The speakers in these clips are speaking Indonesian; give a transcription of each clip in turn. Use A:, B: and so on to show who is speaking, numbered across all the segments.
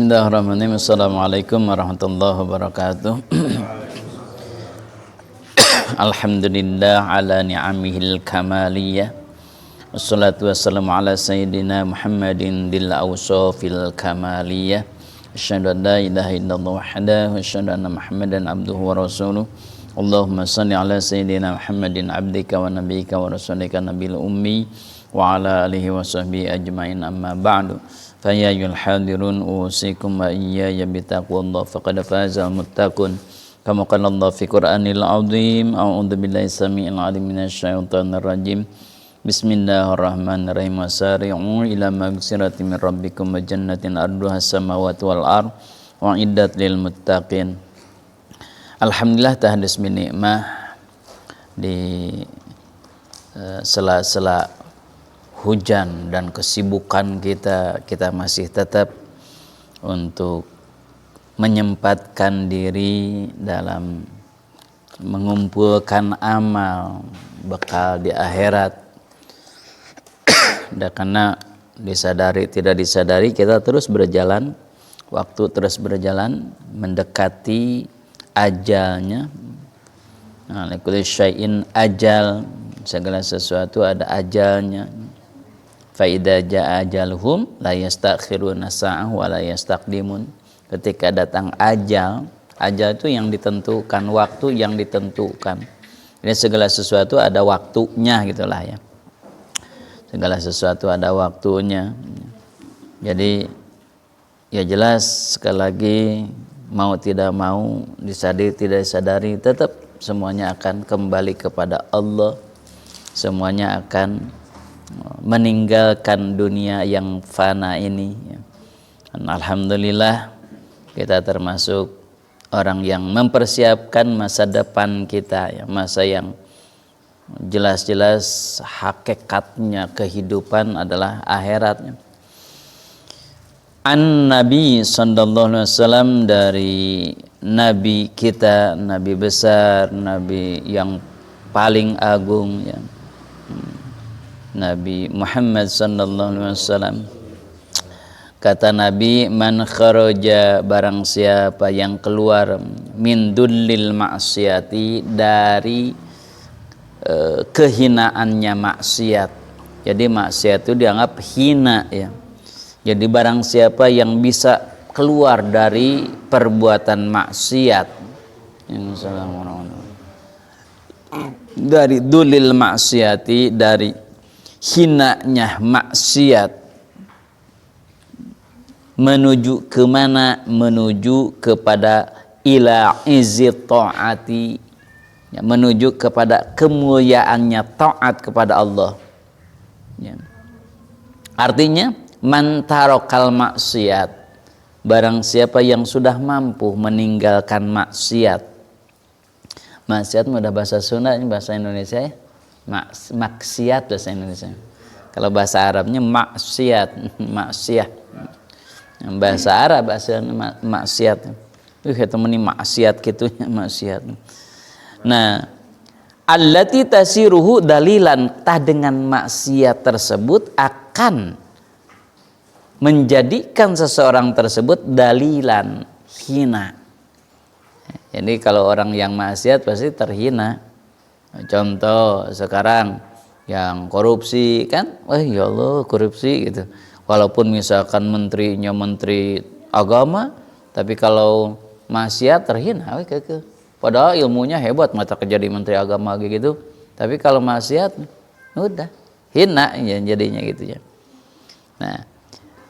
A: Bismillahirrahmanirrahim. Assalamualaikum warahmatullahi wabarakatuh. Alhamdulillah ala ni'amihil kamaliyah. Wassalatu wassalamu ala sayyidina Muhammadin dil awsafil kamaliyah. Asyhadu an la ilaha illallah wahdahu wa asyhadu anna Muhammadan abduhu wa rasuluh. Allahumma salli ala sayyidina Muhammadin abdika wa nabiyyika wa rasulika nabil ummi wa ala alihi wa sahbihi ajmain, amma ba'du. Fa ya ayyuhal hadirun usikum wa iyaya bitaqwallah faqad fazal muttaqun. Kama qala Allah fi Qur'anil azim. A'udzu billahi samii'il 'alim minasyaitonir rajim. Bismillahirrahmanirrahim. Wasari'u ila maghfiratin min rabbikum wa jannatin arduha as-samawati wal ard wa iddat lil muttaqin. Alhamdulillah tahdis min nikmah di sela-sela hujan dan kesibukan kita masih tetap untuk menyempatkan diri dalam mengumpulkan amal bekal di akhirat. Dan karena disadari tidak disadari kita terus berjalan, waktu terus berjalan mendekati ajalnya. Nah, likulli syai'in ajal, segala sesuatu ada ajalnya. Fa idza jaa ajaluhum la yastakhiruna sa'ah wa la yastaqdimun. Ketika datang ajal itu yang ditentukan, waktu yang ditentukan. Jadi segala sesuatu ada waktunya gitulah ya. Segala sesuatu ada waktunya. Jadi ya jelas sekali lagi mau tidak mau, disadari tidak disadari, tetap semuanya akan kembali kepada Allah. Semuanya akan meninggalkan dunia yang fana ini. Dan alhamdulillah kita termasuk orang yang mempersiapkan masa depan kita, ya, masa yang jelas-jelas hakikatnya kehidupan adalah akhiratnya. An Nabi sallallahu alaihi wasallam, dari Nabi kita, Nabi besar, Nabi yang paling agung, ya, Nabi Muhammad sallallahu alaihi wasallam. Kata Nabi, man kharaja, barang siapa yang keluar min dullil ma'siyati, dari kehinaannya maksiat. Jadi maksiat itu dianggap hina, ya. Jadi barang siapa yang bisa keluar dari perbuatan maksiat, dari dullil ma'siyati, dari hinanya maksiat, menuju kemana? Menuju kepada ila izzi ta'ati, ya, menuju kepada kemuliaannya taat kepada Allah, ya. Artinya man tarakal maksiat, barang siapa yang sudah mampu meninggalkan maksiat. Maksiat mudah bahasa Sunda, ini bahasa Indonesia ya. Maksiat bahasa Indonesia. Kalau bahasa Arabnya maksiat, maksiat. Bahasa Arab bahasa maksiat. Itu meni maksiat gitunya, maksiat. Nah, allati tasiruhu dalilan, tah dengan maksiat tersebut akan menjadikan seseorang tersebut dalilan, hina. Jadi kalau orang yang maksiat pasti terhina. Contoh sekarang yang korupsi kan, ya Allah korupsi gitu. Walaupun misalkan menterinya menteri agama, tapi kalau maksiat terhina. Padahal ilmunya hebat, mata jadi menteri agama gitu. Tapi kalau maksiat, udah hina ya jadinya gitu ya. Nah,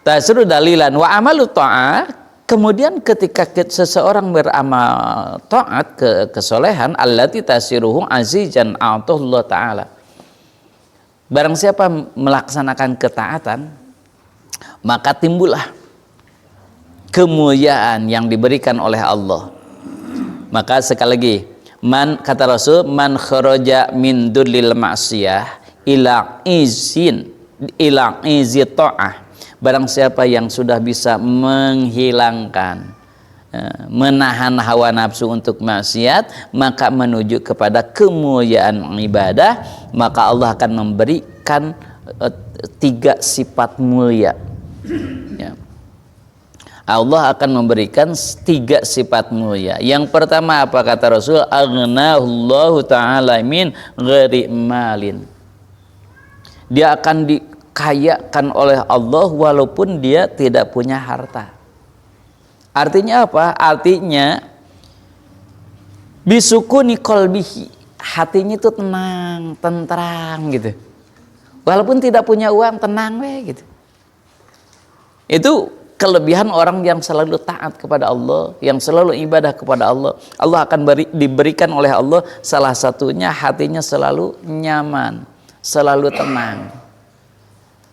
A: tasru dalilan wa amalu ta'ah. Kemudian ketika seseorang beramal taat, kesolehan, allati tasiruhu azizan a'tahullah ta'ala. Barang siapa melaksanakan ketaatan, maka timbullah kemuliaan yang diberikan oleh Allah. Maka sekali lagi, man, kata Rasul, man kharaja min dullil ma'siyah ila izi ta'ah. Barang siapa yang sudah bisa menghilangkan, menahan hawa nafsu untuk maksiat, maka menuju kepada kemuliaan ibadah, maka Allah akan memberikan 3 sifat mulia. Ya. Allah akan memberikan 3 sifat mulia. Yang pertama apa kata Rasul? Aghnahullahu ta'ala min ghairi malin. Dia akan dikayakan oleh Allah walaupun dia tidak punya harta. Artinya apa? Artinya bisukuni qalbihi, hatinya itu tenang, tentram gitu. Walaupun tidak punya uang, tenang gitu. Itu kelebihan orang yang selalu taat kepada Allah, yang selalu ibadah kepada Allah. Allah akan diberikan oleh Allah salah satunya hatinya selalu nyaman, selalu tenang.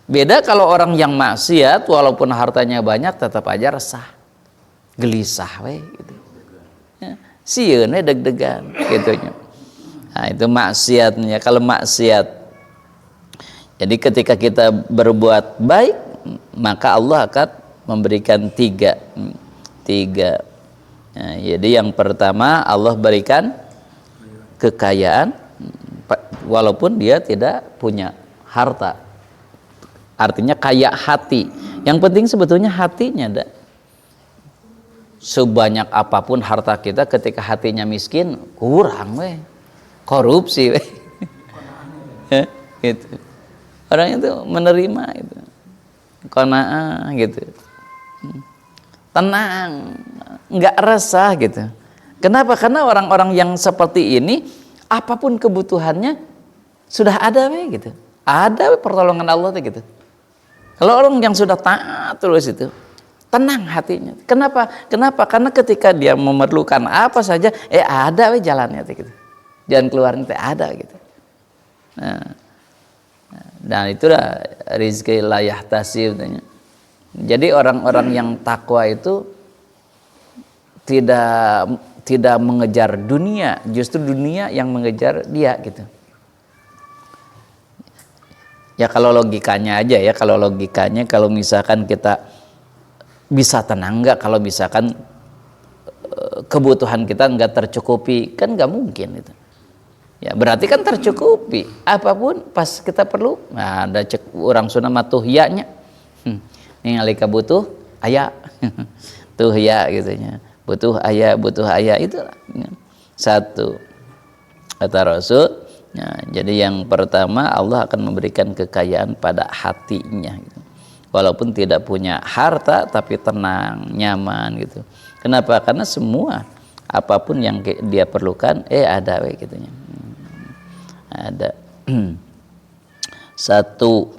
A: Beda kalau orang yang maksiat, walaupun hartanya banyak tetap aja resah, gelisah gitu. Ya, sieun deg-degan gitunya. Nah, itu maksiatnya. Kalau maksiat, jadi ketika kita berbuat baik, maka Allah akan memberikan tiga. Nah, jadi yang pertama Allah berikan kekayaan walaupun dia tidak punya harta. Artinya kaya hati. Yang penting sebetulnya hatinya. Sebanyak apapun harta kita, ketika hatinya miskin kurang korupsi gitu. Orang itu menerima itu. Qanaah gitu. Tenang, nggak resah gitu. Kenapa? Karena orang-orang yang seperti ini apapun kebutuhannya sudah ada gitu. Ada pertolongan Allah gitu. Kalau orang yang sudah taat terus itu tenang hatinya. Kenapa? Karena ketika dia memerlukan apa saja, ada jalannya gitu. Jalan keluarnya ada gitu. Nah, dan itulah rizki la yahtasib. Jadi orang-orang yang takwa itu tidak mengejar dunia, justru dunia yang mengejar dia gitu. Ya kalau logikanya aja ya, kalau misalkan kita bisa tenang nggak, kalau misalkan kebutuhan kita nggak tercukupi, kan nggak mungkin itu. Ya berarti kan tercukupi, apapun pas kita perlu. Nah, ada orang Sunda mah tuhyanya. Ngalika butuh aya. Tuhya gitunya. Butuh aya itulah. Satu kata Rasul. Nah, jadi yang pertama Allah akan memberikan kekayaan pada hatinya gitu. Walaupun tidak punya harta tapi tenang, nyaman gitu. Kenapa? Karena semua apapun yang dia perlukan ada gitunya. Ada. Satu.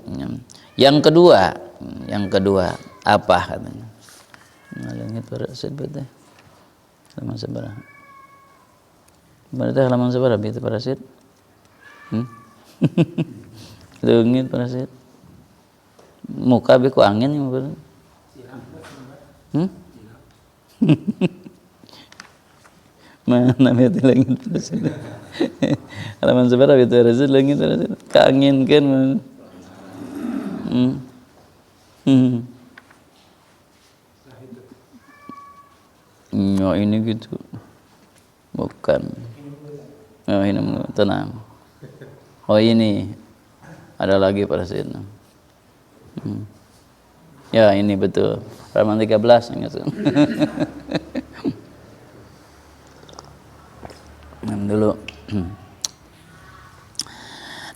A: Yang kedua apa katanya? Ngalungit parasit beteh. Halaman sabaraha? Berarti halaman sabaraha itu parasit? Leungit parasit. Muka be ku angin yang bener. Mana bete leungit parasit. Halaman sabaraha itu parasit leungit parasit. Kaanginkeun. Ya ini gitu. Bukan. Oh ini tenang. Oh ini ada lagi pada sini. Ya ini betul. Halaman 13 ingat. Dulu.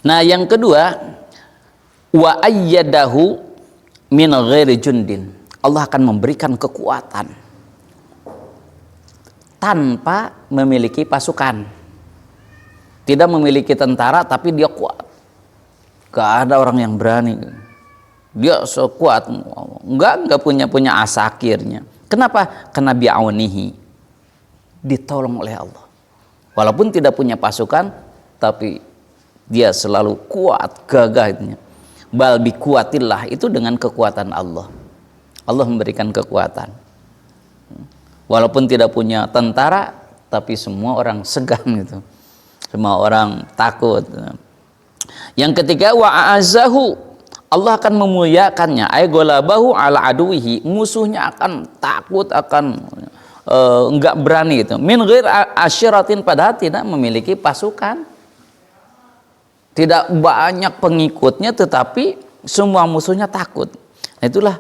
A: Nah yang kedua, wa ayyadahu min ghairi jundin. Allah akan memberikan kekuatan tanpa memiliki pasukan. Tidak memiliki tentara tapi dia kuat. Gak ada orang yang berani. Dia so kuat. Enggak punya asakirnya. Kenapa? Karena bi'aunihi. Ditolong oleh Allah. Walaupun tidak punya pasukan tapi dia selalu kuat, gagahnya. Bal bi kuatillah, itu dengan kekuatan Allah. Allah memberikan kekuatan. Walaupun tidak punya tentara tapi semua orang segan gitu. Semua orang takut. Yang ketiga wa a'azzahu, Allah akan memuliakannya. Ay golabahu ala aduwihi, musuhnya akan takut, akan enggak berani gitu. Min ghair asyiratin, padahal tidak memiliki pasukan. Tidak banyak pengikutnya tetapi semua musuhnya takut. Itulah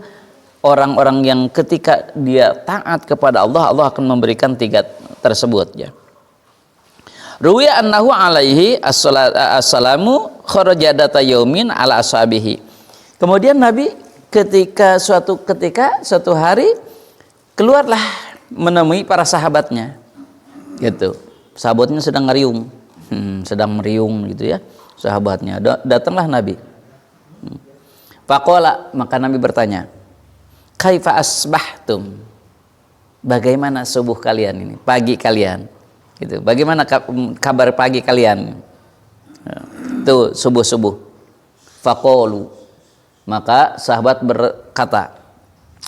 A: orang-orang yang ketika dia taat kepada Allah, Allah akan memberikan 3 tersebut ya. Ruwiya annahu alaihi assalamu kharaja data yaumin ala ashabihi. Kemudian Nabi suatu hari keluarlah menemui para sahabatnya. Gitu. Sahabatnya sedang ngeriung. Sedang meriung gitu ya. Sahabatnya. Datanglah Nabi. Faqala, maka Nabi bertanya, "Kaifa asbahtum?" Bagaimana subuh kalian ini? Pagi kalian. Gitu. Bagaimana kabar pagi kalian? Itu subuh-subuh. Faqalu, maka sahabat berkata,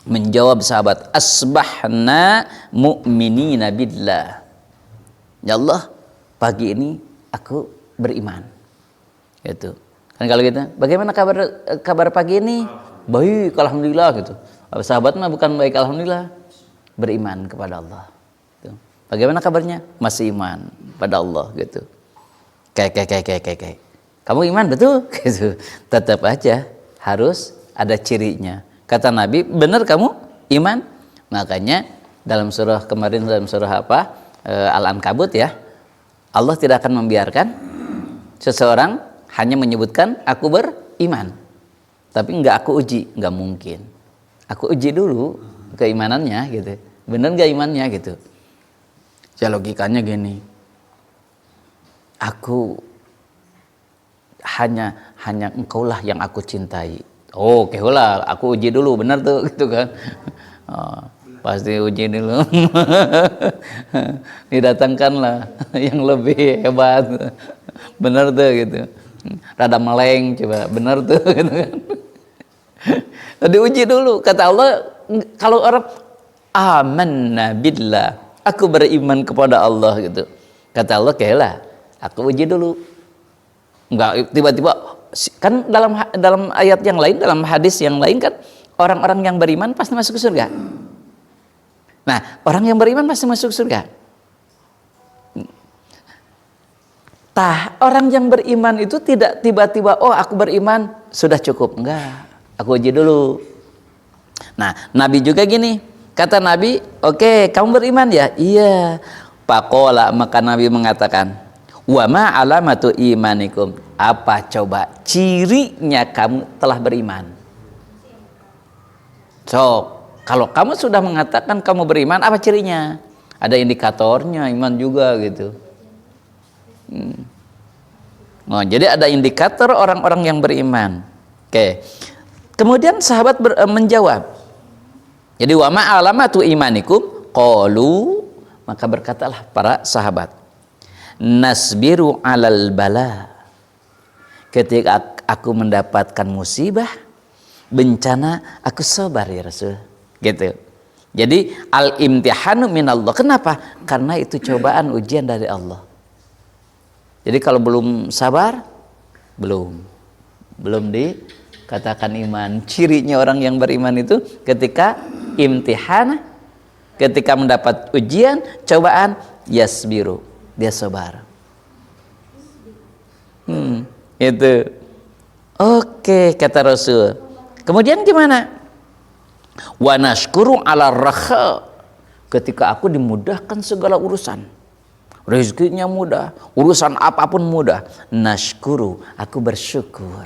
A: menjawab sahabat, asbahna mu'minina billah. Ya Allah, pagi ini aku beriman. Gitu. Kan kalau gitu, bagaimana kabar pagi ini? Baik, alhamdulillah gitu. Sahabat mah bukan baik alhamdulillah, beriman kepada Allah. Gitu. Bagaimana kabarnya? Masih iman pada Allah gitu. Kayak. Kamu iman betul? Gitu. Tetap aja harus ada cirinya. Kata Nabi, benar kamu iman? Makanya dalam surah kemarin, dalam surah apa? Al-Ankabut ya. Allah tidak akan membiarkan seseorang hanya menyebutkan aku beriman. Tapi enggak aku uji, enggak mungkin. Aku uji dulu keimanannya gitu. Benar enggak imannya gitu. Ya logikanya gini. Aku hanya engkaulah yang aku cintai. Oh, oke lah, aku uji dulu, benar tuh gitu kan. Oh, pasti uji dulu. Didatangkanlah yang lebih hebat. Benar tuh gitu. Rada meleng coba, benar tuh gitu kan. Diuji dulu, kata Allah, kalau orang amanna billah, aku beriman kepada Allah gitu. Kata Allah, kayaklah aku uji dulu. Enggak tiba-tiba, kan dalam ayat yang lain, dalam hadis yang lain kan orang-orang yang beriman pasti masuk ke surga. Nah, orang yang beriman pasti masuk surga. Orang yang beriman itu tidak tiba-tiba, oh aku beriman sudah cukup. Enggak, aku uji dulu. Nah, Nabi juga gini, kata Nabi, oke, kamu beriman ya? Iya. Faqala, maka Nabi mengatakan, wa ma alamatu imanikum, apa coba cirinya kamu telah beriman? So, kalau kamu sudah mengatakan kamu beriman, apa cirinya? Ada indikatornya, iman juga gitu. Nah, jadi ada indikator orang-orang yang beriman. Oke. Kemudian sahabat menjawab. Jadi wa ma alamatu imanikum qalu, maka berkatalah para sahabat, nasbiru alal bala. Ketika aku mendapatkan musibah, bencana, aku sabar ya Rasul. Gitu. Jadi al-imtihanu minallah. Kenapa? Karena itu cobaan, ujian dari Allah. Jadi kalau belum sabar, belum dikatakan iman. Cirinya orang yang beriman itu ketika imtihan, ketika mendapat ujian, cobaan, yasbiru, dia sabar. Itu. Oke, kata Rasul. Kemudian gimana? Wa nashkuru ala rakha. Ketika aku dimudahkan segala urusan, rezekinya mudah, urusan apapun mudah, nashkuru, aku bersyukur.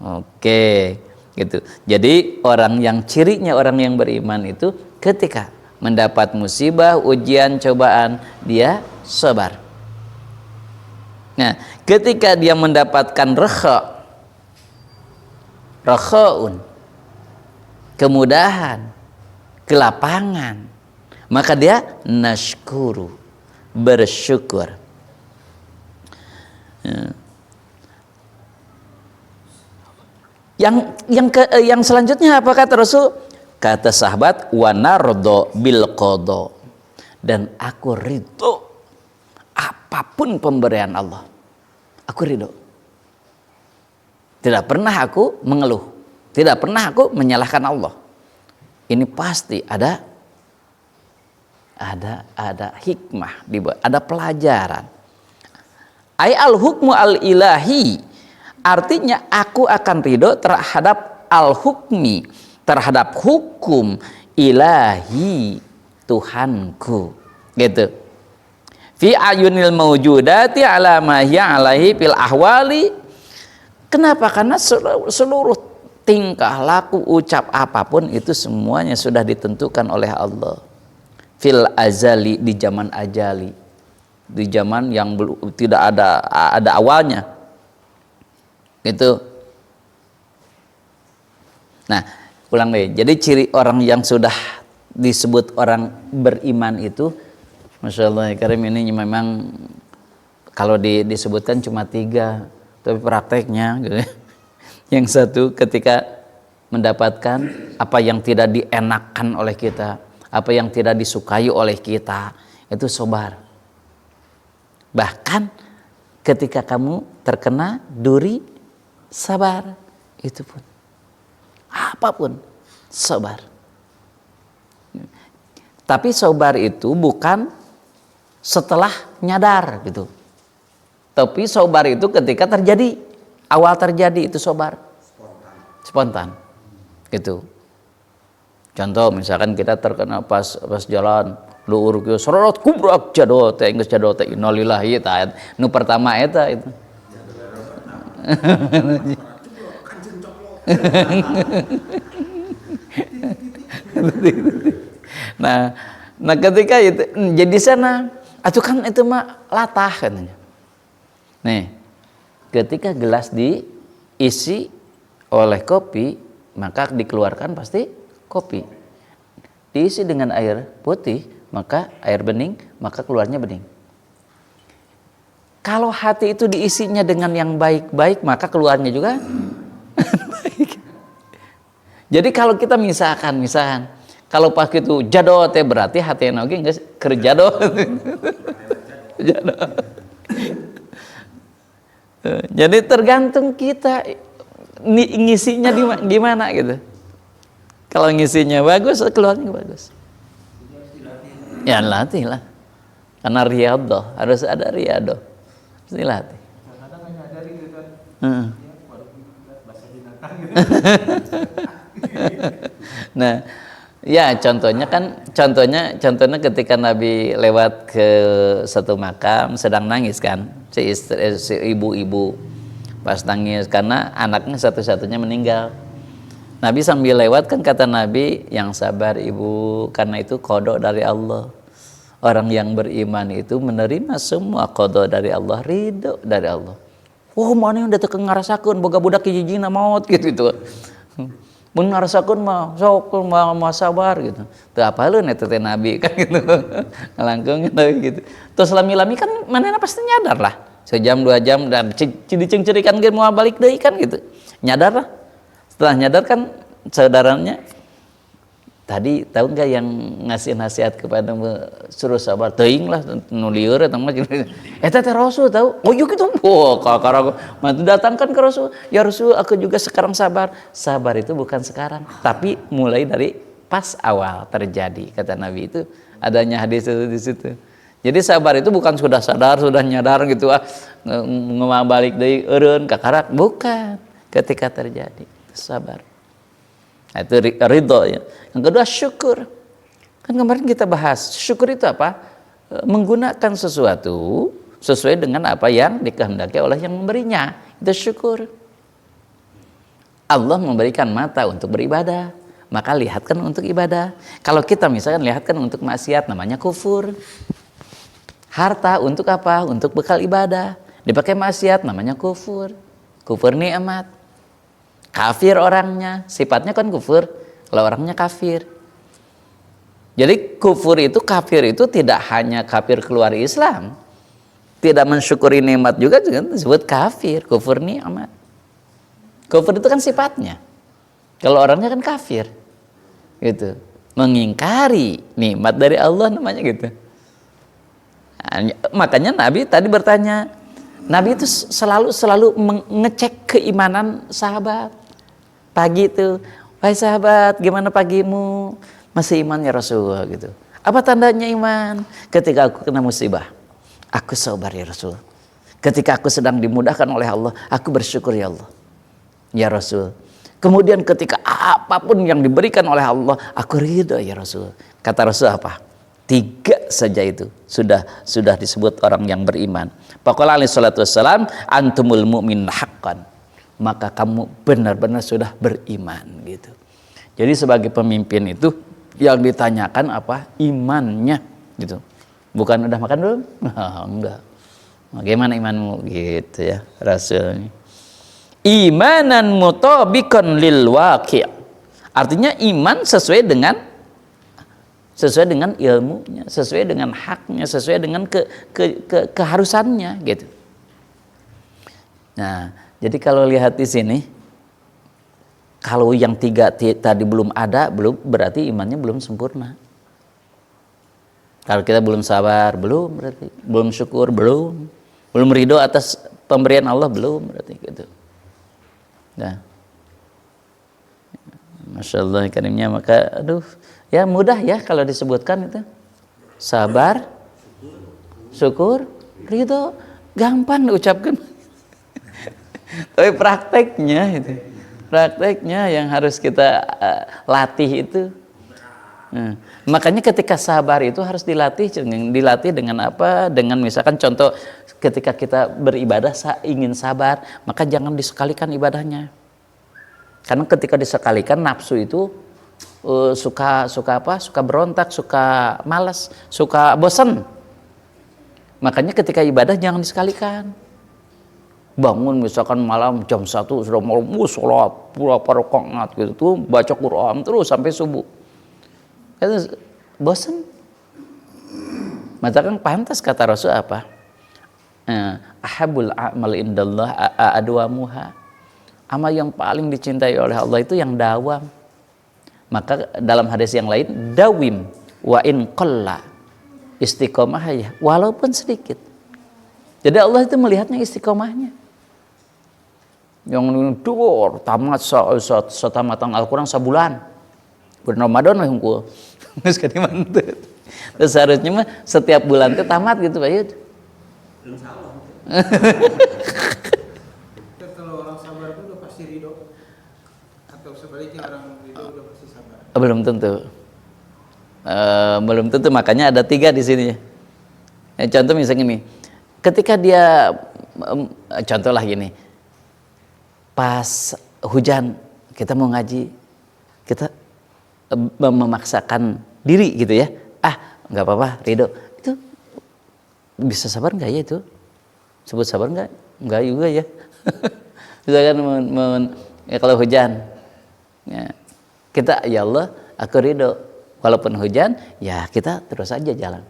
A: Oke, gitu. Jadi orang yang cirinya orang yang beriman itu ketika mendapat musibah, ujian, cobaan, dia sabar. Nah, ketika dia mendapatkan rakhaun, kemudahan, kelapangan, maka dia nashkuru, bersyukur. Yang selanjutnya apa kata Rasul? Kata sahabat, wa nardo bil qada, dan aku ridho apapun pemberian Allah. Aku ridho. Tidak pernah aku mengeluh, tidak pernah aku menyalahkan Allah. Ini pasti ada hikmah, ada pelajaran. Ay al hukmu al ilahi, artinya aku akan ridho terhadap al-hukmi, terhadap hukum ilahi Tuhanku, gitu. Fi ayunil mawjudati ala ma hiya alaihi fil ahwali. Kenapa? Karena seluruh tingkah laku ucap apapun itu semuanya sudah ditentukan oleh Allah fil azali, di zaman ajali, di zaman yang belum tidak ada awalnya, gitu. Nah, ulang deh. Jadi ciri orang yang sudah disebut orang beriman itu, Masya Allah Karim, ini memang kalau disebutkan cuma 3, tapi prakteknya gitu. Yang satu, ketika mendapatkan apa yang tidak dienakkan oleh kita, apa yang tidak disukai oleh kita, itu sabar. Bahkan ketika kamu terkena duri, sabar. Itu pun apapun sabar. Tapi sabar itu bukan setelah nyadar gitu. Tapi sabar itu ketika terjadi, awal terjadi itu sabar. Spontan. Gitu. Contoh misalkan kita terkena pas jalan luur ke sorot kubrak jadot teh geus jadot teh innalillahi ta nu pertama eta itu. Nah ketika itu jadi sana atuh kan itu mah latah katanya. Nih, ketika gelas diisi oleh kopi, maka dikeluarkan pasti kopi. Diisi dengan air putih, maka air bening, maka keluarnya bening. Kalau hati itu diisinya dengan yang baik-baik, maka keluarnya juga baik. Jadi kalau kita misalkan kalau pas itu jadot teh berarti hati yang oge geus keur jadot. Jadi tergantung kita ngisinya gimana gitu. Kalau ngisinya bagus, keluarnya bagus. Ya latih lah. Karena riyadhah, harus ada riyadhah. Harus dilatih.
B: Kadang nggak nyadari gitu kan.
A: Nah, ya contohnya ketika Nabi lewat ke satu makam sedang nangis kan, si ibu-ibu pas nangis karena anaknya satu-satunya meninggal. Nabi sambil lewat kan kata Nabi, yang sabar ibu, karena itu qada dari Allah. Orang yang beriman itu menerima semua qada dari Allah, ridho dari Allah. Oh, mana udah teu ngarasakeun boga budak hiji-hijina maut gitu. Mun ngarasakeun mah sok mah sabar gitu. Teu apaleun eta teh Nabi kan gitu. Ngalangkeung Nabi gitu. Terus lami-lami kan manehna pasti nyadar lah. Sejam 2 jam dan ciri-cirikan ge moal balik deui kan gitu. Nyadar lah. Setelah nyadar kan saudaranya tadi tahu nggak yang ngasih nasihat kepada suruh sabar teuing lah nu lieur eta mah eta teh Rasul tahu. Oh iya gitu. Oh kakara mah datangkan ke Rasul. Ya Rasul, aku juga sekarang sabar. Sabar itu bukan sekarang, tapi mulai dari pas awal terjadi, kata Nabi. Itu adanya hadis itu di situ. Jadi sabar itu bukan sudah sadar, sudah nyadar gitu balik deui eureun kakara, bukan. Ketika terjadi sabar. Nah, itu ridho ya. Yang kedua syukur. Kan kemarin kita bahas syukur itu apa? Menggunakan sesuatu sesuai dengan apa yang dikehendaki oleh yang memberinya. Itu syukur. Allah memberikan mata untuk beribadah, maka lihatkan untuk ibadah. Kalau kita misalkan lihatkan untuk maksiat, namanya kufur. Harta untuk apa? Untuk bekal ibadah. Dipakai maksiat, namanya kufur. Kufur nikmat. Kafir orangnya, sifatnya kan kufur, kalau orangnya kafir. Jadi kafir itu tidak hanya kafir keluar Islam, tidak mensyukuri nikmat juga disebut kafir, kufur nikmat. Kufur itu kan sifatnya, kalau orangnya kan kafir, gitu, mengingkari nikmat dari Allah namanya gitu. Nah, makanya Nabi tadi bertanya, Nabi itu selalu mengecek keimanan sahabat. Pagi itu, wahai sahabat, gimana pagimu? Masih iman ya Rasul gitu. Apa tandanya iman? Ketika aku kena musibah, aku sabar ya Rasul. Ketika aku sedang dimudahkan oleh Allah, aku bersyukur ya Allah. Ya Rasul. Kemudian ketika apapun yang diberikan oleh Allah, aku ridho ya Rasul. Kata Rasul apa? 3 saja itu sudah disebut orang yang beriman. Faqala alaihi salatu wassalam, antumul mu'min haqqan. Maka kamu benar-benar sudah beriman gitu. Jadi sebagai pemimpin itu yang ditanyakan apa? Imannya gitu. Bukan udah makan belum? Enggak. Bagaimana imanmu gitu ya Rasul. Imanan mutabiqan lil waqi'. Artinya iman sesuai dengan ilmunya, sesuai dengan haknya, sesuai dengan keharusannya gitu. Nah, jadi kalau lihat di sini, kalau yang 3 tadi belum ada, berarti imannya belum sempurna. Kalau kita belum sabar, berarti belum syukur, belum ridho atas pemberian Allah, belum berarti gitu. Nah, Masya Allah karimnya, maka ya mudah ya kalau disebutkan itu. Sabar, syukur, ridho, gampang diucapkan. Tapi prakteknya yang harus kita latih itu. Makanya ketika sabar itu harus dilatih dengan apa? Dengan misalkan contoh ketika kita beribadah ingin sabar, maka jangan disekalikan ibadahnya. Karena ketika disekalikan nafsu itu suka berontak, suka malas, suka bosan. Makanya ketika ibadah jangan disekalikan. Bangun misalkan malam jam 1 sudah mau sholat berapa rakaat gitu tuh, baca Quran terus sampai subuh. Itu bosan. Maka pantas kata Rasul apa? Ahabul a'mal indallah adwamuha. Amal yang paling dicintai oleh Allah itu yang dawam. Maka dalam hadis yang lain, dawim wa in qalla, istiqomah ya walaupun sedikit. Jadi Allah itu melihatnya istiqomahnya. Yang dur tamat setamatan Al-Quran sebulan. Bulan Ramadan lah hungkul. Terus kan mantep. Terus harusnya mah setiap bulan itu tamat gitu Pak Yud.
B: Belum salah. Kalau orang sabar itu udah pasti ridho. Atau sebaliknya orang ridho udah pasti sabar.
A: Belum tentu. Belum tentu, makanya ada 3 di sini. Contoh misalnya nih, ketika dia contohlah gini, pas hujan kita mau ngaji, kita memaksakan diri gitu ya, nggak apa-apa, ridho, itu bisa sabar nggak ya itu? Sebut sabar nggak? Nggak juga ya. Misalkan ya kalau hujan, ya, kita ya Allah, aku ridho, walaupun hujan, ya kita terus aja jalan.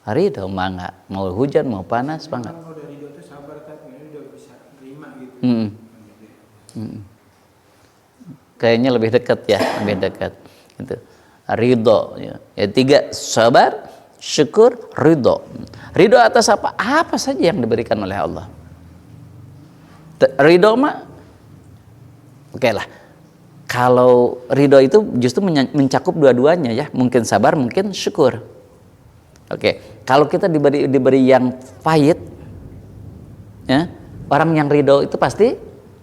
A: Ridho mah nggak, mau hujan mau panas apa nggak?
B: Kalau udah ridho itu sabar tapi ini udah bisa terima gitu.
A: Kayaknya lebih dekat ya, lebih dekat. Gitu. Ridho ya. 3 sabar, syukur, ridho. Ridho atas apa? Apa saja yang diberikan oleh Allah. Ridho mah oke lah. Kalau ridho itu justru mencakup dua-duanya ya, mungkin sabar, mungkin syukur. Oke, kalau kita diberi yang pahit, ya, orang yang ridho itu pasti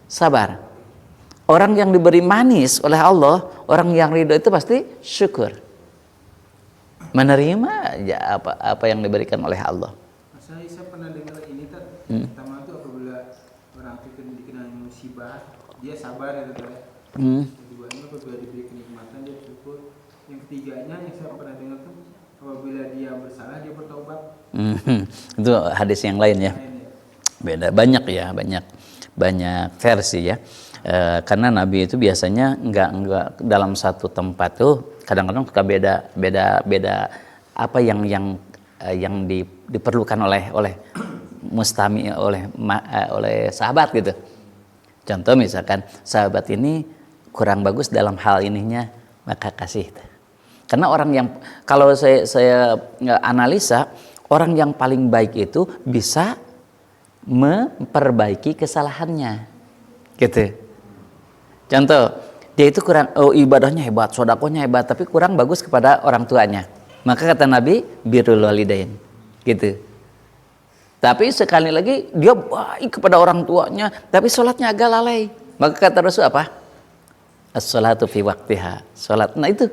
A: sabar. Orang yang diberi manis oleh Allah, orang yang ridho itu pasti syukur. Menerima ya apa yang diberikan oleh Allah.
B: Saya pernah dengar ini pertama itu apabila orang itu dikenal musibah, dia sabar ya Tat. Keduanya apabila diberi kenikmatan dia syukur. Yang ketiganya yang saya pernah dengar tuh apabila dia bersalah dia bertaubat.
A: Itu hadis yang lain ya. Beda, banyak ya, banyak versi ya. Karena Nabi itu biasanya enggak dalam satu tempat tuh, kadang-kadang suka beda apa yang diperlukan oleh mustami oleh sahabat gitu. Contoh misalkan sahabat ini kurang bagus dalam hal ininya, maka kasih. Karena orang yang, kalau saya analisa, orang yang paling baik itu bisa memperbaiki kesalahannya, gitu. Contoh, dia itu kurang, ibadahnya hebat, sodakohnya hebat, tapi kurang bagus kepada orang tuanya. Maka kata Nabi, birrul walidain, gitu. Tapi sekali lagi dia baik kepada orang tuanya, tapi sholatnya agak lalai. Maka kata Rasul apa? As-sholatu fi waqtiha. Salat. Nah itu.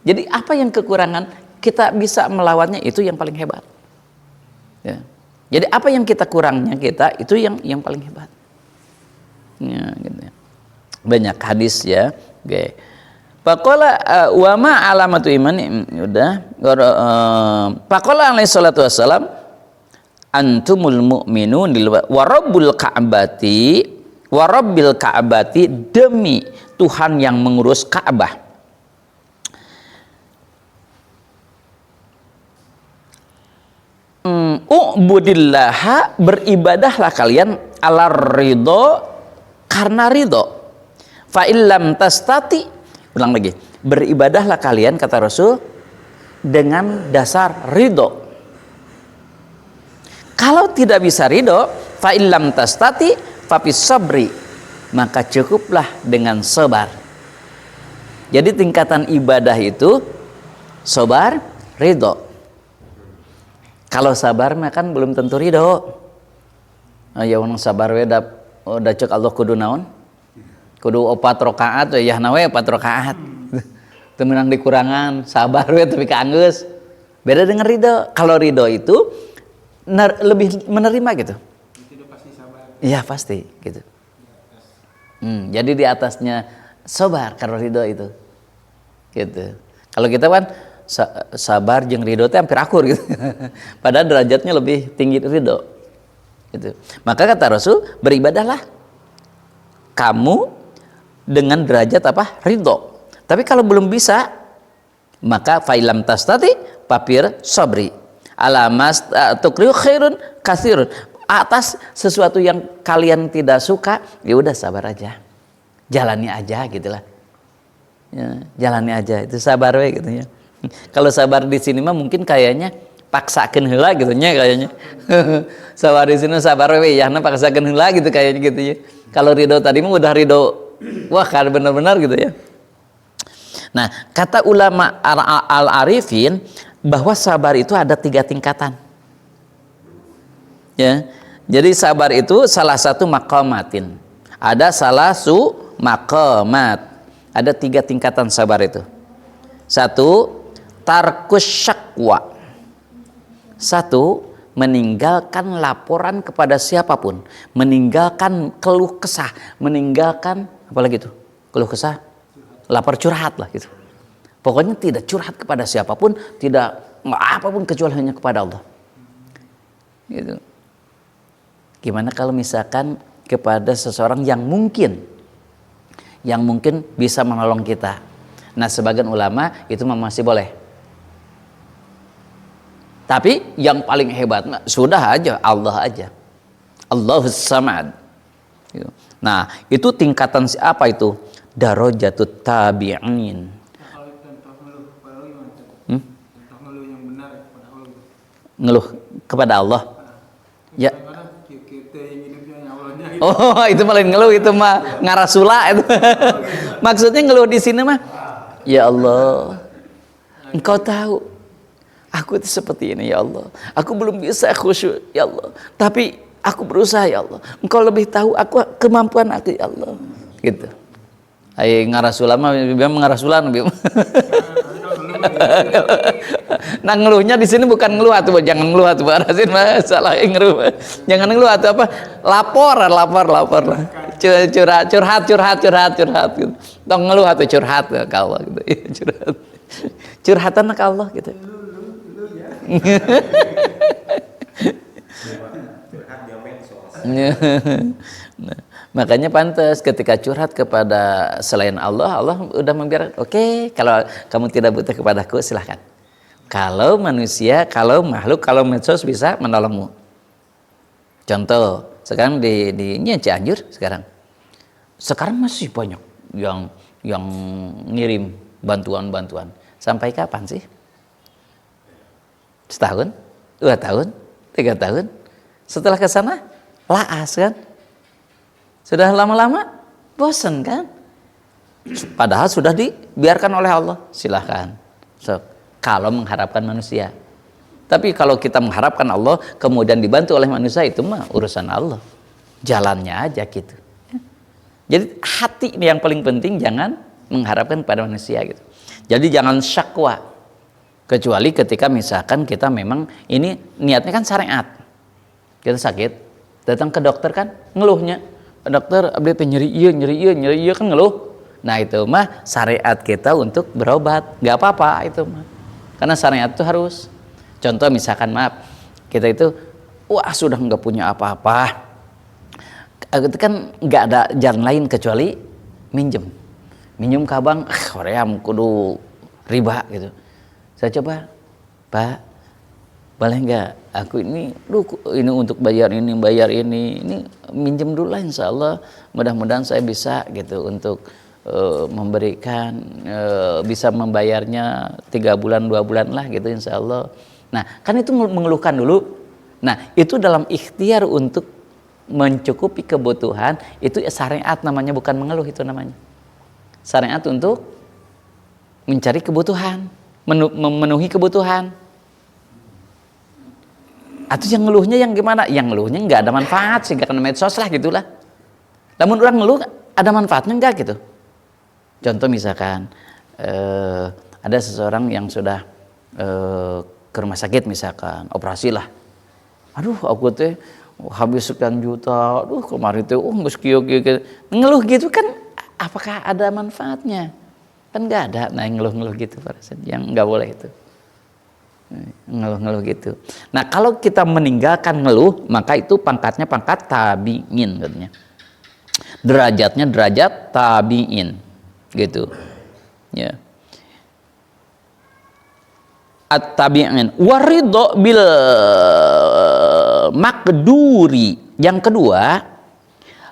A: Jadi apa yang kekurangan kita bisa melawannya, itu yang paling hebat. Ya. Jadi apa yang kita kurangnya kita itu yang paling hebat. Ya, gitu ya. Banyak hadis ya. Oke. Faqala wa ma alamatu imani, udah. Faqala alaihi salatu wassalam, antumul mu'minun wa rabbul ka'bati wa rabbil ka'bati, demi Tuhan yang mengurus Ka'bah. U'budillaha, beribadahlah kalian, ala ridho, karena ridho. Fa illam tastati, ulang lagi, beribadahlah kalian kata Rasul dengan dasar ridho. Kalau tidak bisa ridho, fa illam tastati fa bis sabri, maka cukuplah dengan sabar. Jadi tingkatan ibadah itu sabar, ridho. Kalau sabar mah kan belum tentu ridho. Ya orang sabar we udah cek Allah kudu naon? Kudu 4 rakaat ya nawe 4 rakaat. Teu meunang dikurangan, sabar we tapi kaanggeus. Beda dengan ridho. Kalau ridho itu lebih menerima gitu.
B: Itu pasti sabar.
A: Iya pasti gitu. Jadi di atasnya sabar kalau ridho itu. Gitu. Kalau kita kan sabar jeung ridho teh hampir akur gitu. Padahal derajatnya lebih tinggi ridho. Gitu. Maka kata Rasul, beribadahlah kamu dengan derajat apa? Ridho. Tapi kalau belum bisa, maka fa'ilam tastati papir sabri. Alamas tukriu khairun katsirun. Atas sesuatu yang kalian tidak suka, ya udah sabar aja. Jalani aja gitulah. Ya, jalani aja, itu sabar we gitu ya. Kalau sabar di sini mah mungkin kayaknya paksakeun heula gitu nya kayaknya. Sabar di sini sabar we ya, paksakeun heula gitu kayaknya gitu ya. Kalau ridho tadi mah udah ridho, wah kan benar-benar gitu ya. Nah, kata ulama al-arifin bahwa sabar itu ada 3 tingkatan. Ya. Jadi sabar itu salah satu maqamatin. Ada salasu maqamat. Ada 3 tingkatan sabar itu. 1, tarkus syakwa. 1, meninggalkan laporan kepada siapapun, meninggalkan keluh kesah, meninggalkan apalagi itu keluh kesah, lapor curhat lah gitu. Pokoknya tidak curhat kepada siapapun, tidak apapun kecuali hanya kepada Allah. Gitu. Gimana kalau misalkan kepada seseorang yang mungkin bisa menolong kita? Nah, sebagian ulama itu masih boleh. Tapi yang paling hebat sudah aja Allah aja. Allahus Samad. Nah, itu tingkatan apa itu? Darajatut tabi'in.
B: Kalau contoh ngeluh kepada Allah gimana? Contoh ngeluh yang benar kepada Allah.
A: Ngeluh kepada Allah. Ya.
B: Kita yang hidupnya Allahnya.
A: Oh, itu paling ngeluh, itu mah ngarasula itu. Maksudnya ngeluh di sini mah, ya Allah, Engkau tahu aku itu seperti ini ya Allah. Aku belum bisa khusyuk ya Allah. Tapi aku berusaha ya Allah. Engkau lebih tahu aku kemampuan aku ya Allah. Gitu. Ai ngarasula mah memang ngarasula nabi. Nah, ngeluhnya di sini bukan ngeluh atuh, jangan ngeluh atuh Rasin mah salah ngeluh. Jangan ngeluh atuh apa? Lapor. Curhat gitu. Tong ngeluh atuh curhat ke Allah gitu. Curhat. Curhatan ke Allah gitu. Nah, makanya pantas ketika curhat kepada selain Allah, Allah udah membiarkan. Oke, kalau kamu tidak butuh kepadaku silahkan. Kalau manusia, kalau makhluk, kalau medsos bisa menolongmu. Contoh, sekarang di Cianjur sekarang masih banyak yang ngirim bantuan. Sampai kapan sih? Setahun, 2 tahun, 3 tahun. Setelah ke sana, laas kan? Sudah lama-lama, bosan kan? Padahal sudah dibiarkan oleh Allah. Silahkan. So, kalau mengharapkan manusia. Tapi kalau kita mengharapkan Allah, kemudian dibantu oleh manusia, itu mah urusan Allah. Jalannya aja gitu. Jadi hati ini yang paling penting, jangan mengharapkan kepada manusia gitu. Jadi jangan syakwa, kecuali ketika misalkan kita memang ini niatnya kan syariat, kita sakit datang ke dokter kan ngeluhnya, dokter abdi teh nyeri iya kan ngeluh. Nah itu mah syariat kita untuk berobat, nggak apa-apa itu mah, karena syariat itu harus. Contoh misalkan maaf kita itu wah sudah nggak punya apa-apa, itu kan nggak ada jalan lain kecuali minjem ke abang, koream kudu riba gitu. Saya coba, Pak, boleh nggak aku ini untuk bayar ini minjem dulu lah, insya Allah mudah-mudahan saya bisa gitu untuk memberikan bisa membayarnya 3 bulan 2 bulan lah gitu insya Allah. Nah kan itu mengeluhkan dulu. Nah itu dalam ikhtiar untuk mencukupi kebutuhan, itu syariat namanya, bukan mengeluh, itu namanya syariat untuk mencari kebutuhan, memenuhi kebutuhan. Atau yang ngeluhnya yang gimana? Yang ngeluhnya nggak ada manfaat sehingga kena medsos lah gitulah. Namun orang ngeluh ada manfaatnya nggak gitu. Contoh misalkan ada seseorang yang sudah ke rumah sakit misalkan operasi lah. Aduh aku teh habis sekian juta, aduh kemarin teh nggak sekian ngeluh gitu kan, apakah ada manfaatnya? Kan nggak ada. Nah ngeluh-ngeluh gitu yang nggak boleh itu, ngeluh-ngeluh gitu. Nah kalau kita meninggalkan ngeluh, maka itu pangkatnya pangkat tabi'in katanya, derajatnya derajat tabi'in gitu ya. At-tabi'in waridho bil makduri. Yang kedua,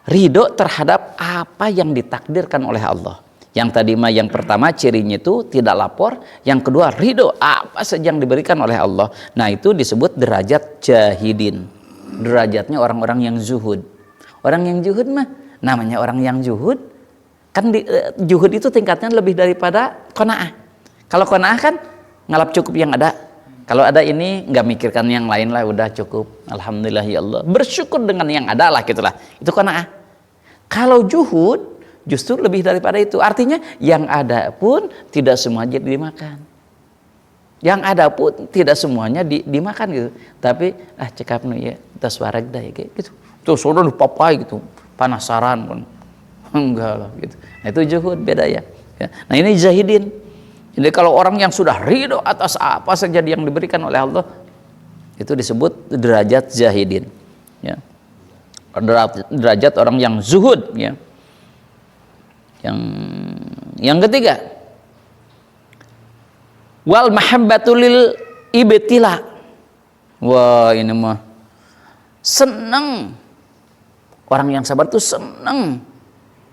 A: ridho terhadap apa yang ditakdirkan oleh Allah. Yang tadi mah yang pertama cirinya itu tidak lapor, yang kedua ridho apa saja yang diberikan oleh Allah. Nah itu disebut derajat jahidin, derajatnya orang-orang yang zuhud. Orang yang zuhud mah namanya orang yang zuhud kan zuhud itu tingkatnya lebih daripada qanaah. Kalau qanaah kan ngalap cukup yang ada, kalau ada ini nggak mikirkan yang lain lah, udah cukup, alhamdulillah ya Allah, bersyukur dengan yang ada lah gitulah, itu qanaah. Kalau zuhud justru lebih daripada itu, artinya yang ada pun tidak semua jadi dimakan, yang ada pun tidak semuanya dimakan gitu, tapi cekap nu ya tas warag dah ya gitu, terus udah papai gitu, penasaran kan, enggak lah gitu. Nah itu zuhud beda ya. Nah ini zahidin. Jadi kalau orang yang sudah ridho atas apa saja yang diberikan oleh Allah, itu disebut derajat zahidin ya. Derajat orang yang zuhud ya. Yang ketiga, wal mahabbatul lil ibtila. Wah ini mah senang, orang yang sabar tuh senang,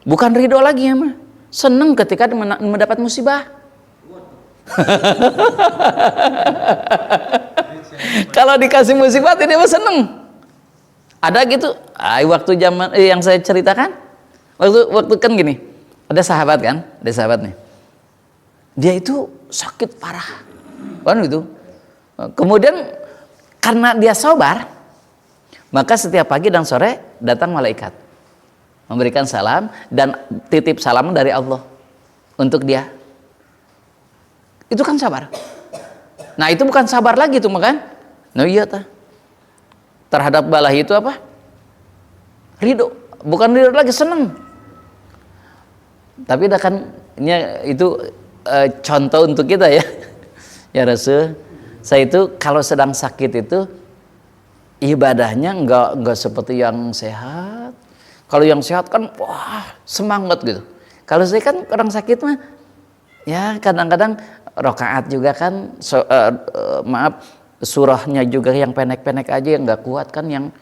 A: bukan ridho lagi ya mah, senang ketika mendapat musibah. Kalau dikasih musibah dia mah seneng. Ada gitu waktu zaman yang saya ceritakan, waktu kan gini, ada sahabat nih, dia itu sakit parah kan gitu. Kemudian karena dia sabar, maka setiap pagi dan sore datang malaikat memberikan salam dan titip salam dari Allah untuk dia. Itu kan sabar. Nah itu bukan sabar lagi tuh makan. Nah iya ta. Terhadap balahi itu apa? Ridho. Bukan ridho lagi, seneng. Tapi kan itu contoh untuk kita ya. Ya Rasul, saya itu kalau sedang sakit itu ibadahnya enggak seperti yang sehat. Kalau yang sehat kan wah semangat gitu. Kalau saya kan orang sakit mah ya kadang-kadang rakaat juga kan surahnya juga yang pendek-pendek aja, yang nggak kuat kan, yang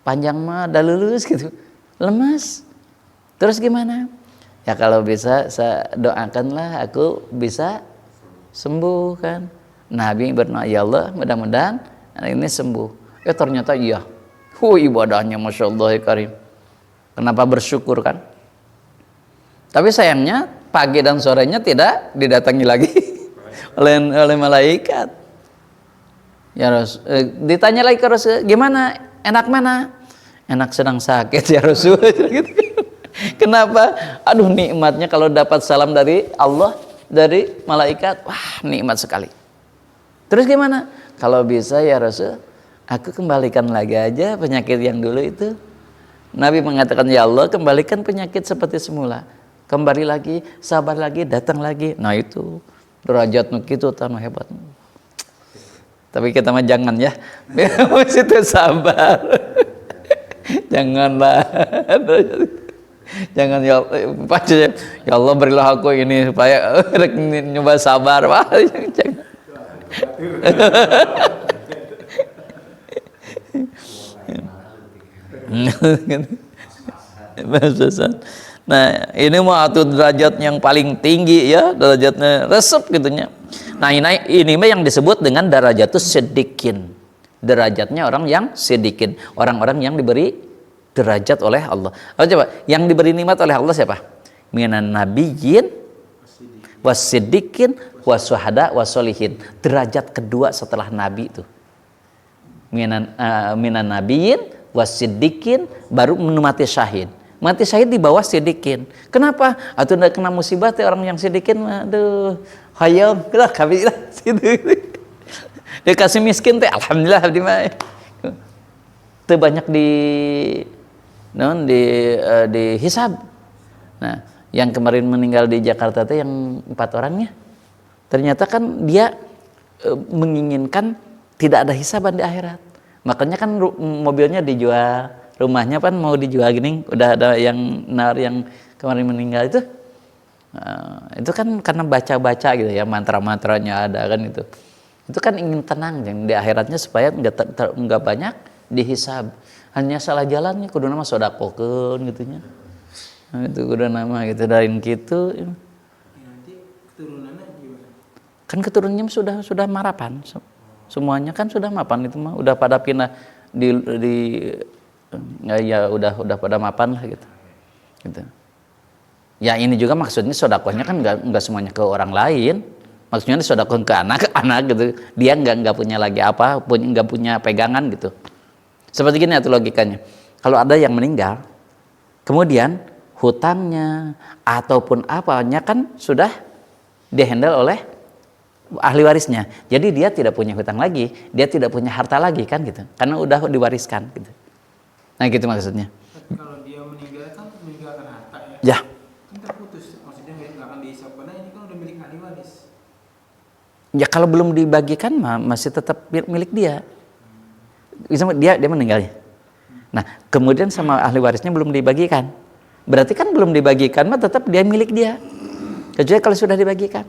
A: panjang mah dah lulus gitu, lemas. Terus gimana? Ya kalau bisa saya doakanlah aku bisa sembuh kan. Nabi berdoa ya Allah mudah-mudahan ini sembuh. Ternyata iya. Ibadahnya masya Allah ya Karim. Kenapa bersyukur kan? Tapi sayangnya pagi dan sorenya tidak didatangi lagi oleh malaikat. Ya Rasul, ditanya lagi ke Rasul, gimana? Enak mana? Enak sedang sakit ya Rasul. Kenapa? Aduh, nikmatnya kalau dapat salam dari Allah, dari malaikat, wah nikmat sekali. Terus gimana? Kalau bisa ya Rasul, aku kembalikan lagi aja penyakit yang dulu itu. Nabi mengatakan, ya Allah kembalikan penyakit seperti semula. Kembali lagi, sabar lagi, datang lagi. Nah itu derajatnya gitu, tanah hebat. Tapi kita mah jangan ya, itu sabar. Janganlah. Jangan ya Allah berilah aku ini supaya nyoba sabar. Wah, jangan. Nah ini mah atuh derajat yang paling tinggi ya, derajatnya resep gitunya. Nah ini mah yang disebut dengan darajatus siddiqin, derajatnya orang yang siddiqin, orang-orang yang diberi derajat oleh Allah. Oh, coba yang diberi nikmat oleh Allah siapa? Minan nabiyyin wasiddiqin wasuhada wasolihin, derajat kedua setelah nabi itu. Minan nabiyyin wasiddiqin, baru mati syahid. Mati syahid di bawah sidikin. Kenapa? Atau ndak kena musibah teh orang yang sidikin, aduh, hayam lah kabilah situ. Dia kasih miskin teh alhamdulillah abdi mah. Teu banyak di hisab. Nah, yang kemarin meninggal di Jakarta teh yang 4 orangnya. Ternyata kan dia menginginkan tidak ada hisaban di akhirat. Makanya kan mobilnya dijual, rumahnya kan mau dijual gini, udah ada yang kemarin meninggal itu. Itu kan karena baca-baca gitu ya, mantra-mantranya ada kan itu. Itu kan ingin tenang yang di akhiratnya supaya enggak banyak dihisab. Hanya salah jalannya kudu nama sodakokeun gitunya. Nah, itu kudu nama gitu dari gitu.
B: Nanti keturunannya gimana?
A: Kan keturunannya sudah marapan. Semuanya kan sudah mapan itu mah, udah pada pindah ya udah pada mapan lah gitu. Ya ini juga maksudnya sodakohnya kan nggak semuanya ke orang lain, maksudnya sodakoh ke anak gitu. Dia nggak punya lagi apa, nggak punya pegangan gitu. Seperti gini atau logikanya, kalau ada yang meninggal, kemudian hutangnya ataupun apanya kan sudah dihandle oleh ahli warisnya, jadi dia tidak punya hutang lagi, dia tidak punya harta lagi kan gitu, karena udah diwariskan gitu. Nah gitu maksudnya.
B: Tapi kalau dia meninggal kan meninggalkan harta
A: Ya.
B: ya. Kan terputus, maksudnya nggak akan dihisabkan, ini kan udah milik ahli waris.
A: Ya kalau belum dibagikan mah masih tetap milik dia. Dia meninggalnya. Nah kemudian sama ahli warisnya belum dibagikan, berarti kan belum dibagikan mah tetap dia milik dia. Kecuali kalau sudah dibagikan.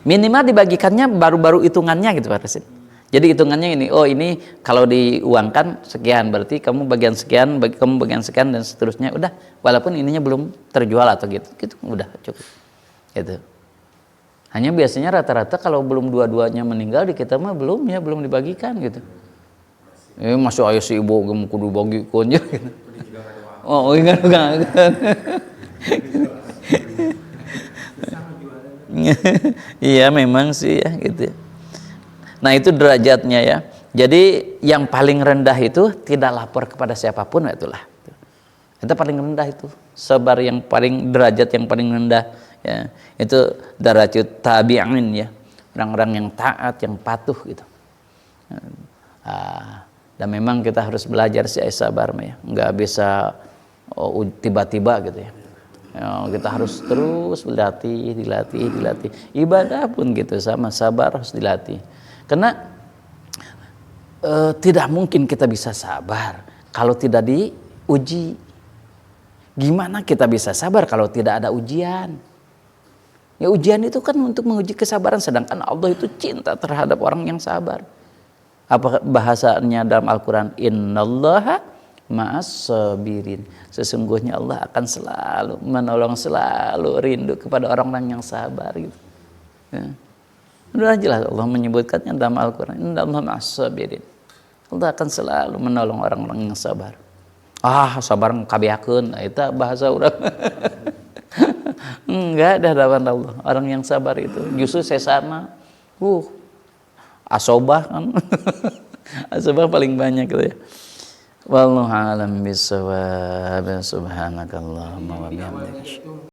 A: Minimal dibagikannya baru hitungannya gitu Pak Rasid. Jadi hitungannya ini, oh ini kalau diuangkan sekian, berarti kamu bagian sekian, kamu bagian sekian dan seterusnya. Udah, walaupun ininya belum terjual atau gitu udah cukup. Gitu. Hanya biasanya rata-rata kalau belum dua-duanya meninggal di kita mah belum dibagikan gitu. Masuk ayo si ibu kudu bagikan gitu. Oh, enggak. Iya memang sih ya gitu. Nah itu derajatnya ya. Jadi yang paling rendah itu tidak lapor kepada siapapun, itulah. Itu paling rendah itu. Sabar yang paling, derajat yang paling rendah ya. Itu derajat tabi'in ya. Orang-orang yang taat, yang patuh gitu. Dan memang kita harus belajar sih sabar ya. Enggak bisa tiba-tiba gitu ya. Kita harus terus dilatih. Ibadah pun gitu sama, sabar harus dilatih. Karena tidak mungkin kita bisa sabar kalau tidak diuji. Gimana kita bisa sabar kalau tidak ada ujian? Ya ujian itu kan untuk menguji kesabaran, sedangkan Allah itu cinta terhadap orang yang sabar. Apa bahasanya dalam Al-Quran? Innallaha ma'as sabirin, sesungguhnya Allah akan selalu menolong, selalu rindu kepada orang-orang yang sabar gitu. Ya. Udah jelas Allah menyebutkannya dalam Al-Quran, innallaha ma'as sabirin, Allah akan selalu menolong orang-orang yang sabar. Sabar kabiakeun, itu bahasa urang. Enggak ada hadapan Allah. Orang yang sabar itu justru sesana asobah kan. Asobah paling banyak gitu ya. Wallahu a'lam bishawab. Subhanakallahumma wa
B: Jadi awalnya
A: bihamdika.
B: itu